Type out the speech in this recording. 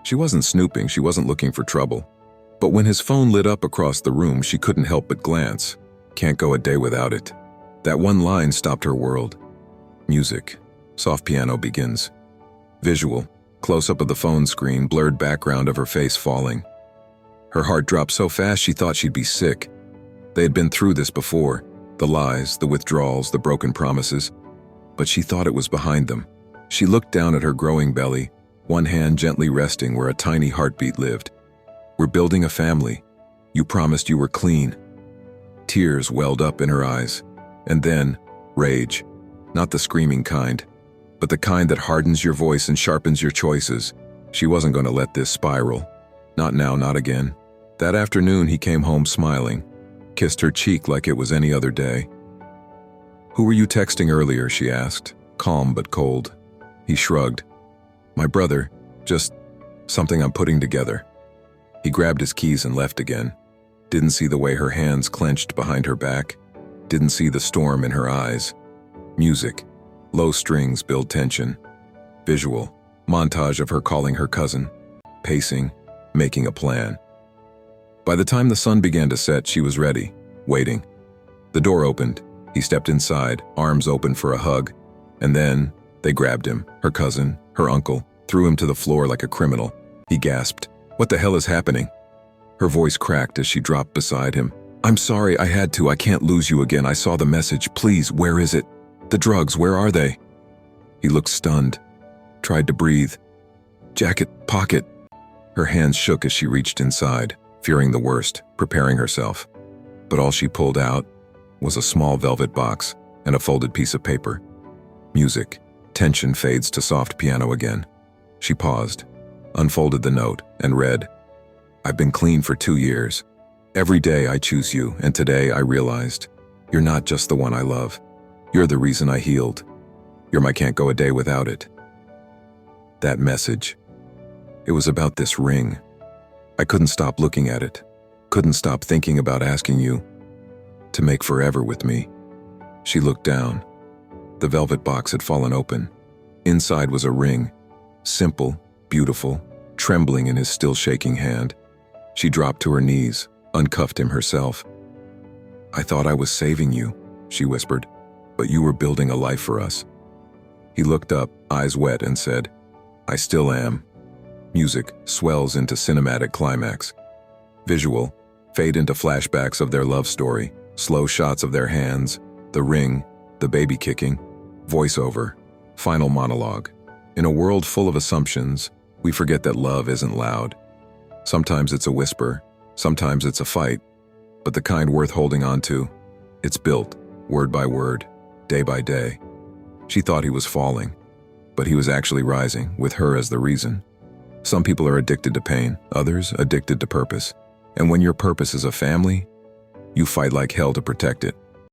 She wasn't snooping, she wasn't looking for trouble. But when his phone lit up across the room, she couldn't help but glance. Can't go a day without it. That one line stopped her world. Music. Soft piano begins. Visual. Close-up of the phone screen, blurred background of her face falling. Her heart dropped so fast she thought she'd be sick. They had been through this before. The lies, the withdrawals, the broken promises. But she thought it was behind them. She looked down at her growing belly, one hand gently resting where a tiny heartbeat lived. We're building a family. You promised you were clean. Tears welled up in her eyes. And then, rage. Not the screaming kind, but the kind that hardens your voice and sharpens your choices. She wasn't going to let this spiral. Not now, not again. That afternoon he came home smiling, kissed her cheek like it was any other day. "Who were you texting earlier?" she asked, calm but cold. He shrugged. "My brother, just something I'm putting together." He grabbed his keys and left again. Didn't see the way her hands clenched behind her back. Didn't see the storm in her eyes. Music. Low strings build tension. Visual. Montage of her calling her cousin. Pacing. Making a plan. By the time the sun began to set, she was ready, waiting. The door opened. He stepped inside, arms open for a hug. And then, they grabbed him, her cousin, her uncle, threw him to the floor like a criminal. He gasped, "What the hell is happening?" Her voice cracked as she dropped beside him. "I'm sorry, I had to. I can't lose you again. I saw the message. Please, where is it? The drugs, where are they?" He looked stunned, tried to breathe. "Jacket, pocket." Her hands shook as she reached inside, fearing the worst, preparing herself. But all she pulled out was a small velvet box and a folded piece of paper. Music. Tension fades to soft piano again. She paused, unfolded the note, and read, "I've been clean for 2 years. Every day I choose you, and today I realized, you're not just the one I love. You're the reason I healed. You're my can't go a day without it." That message. It was about this ring. I couldn't stop looking at it. Couldn't stop thinking about asking you to make forever with me. She looked down. The velvet box had fallen open. Inside was a ring. Simple, beautiful, trembling in his still shaking hand. She dropped to her knees, uncuffed him herself. "I thought I was saving you," she whispered, "but you were building a life for us." He looked up, eyes wet, and said, "I still am." Music swells into cinematic climax. Visual, fade into flashbacks of their love story, slow shots of their hands, the ring, the baby kicking, voiceover, final monologue. In a world full of assumptions, we forget that love isn't loud. Sometimes it's a whisper, sometimes it's a fight, but the kind worth holding on to, it's built, word by word, day by day. She thought he was falling, but he was actually rising, with her as the reason. Some people are addicted to pain, others addicted to purpose. And when your purpose is a family, you fight like hell to protect it.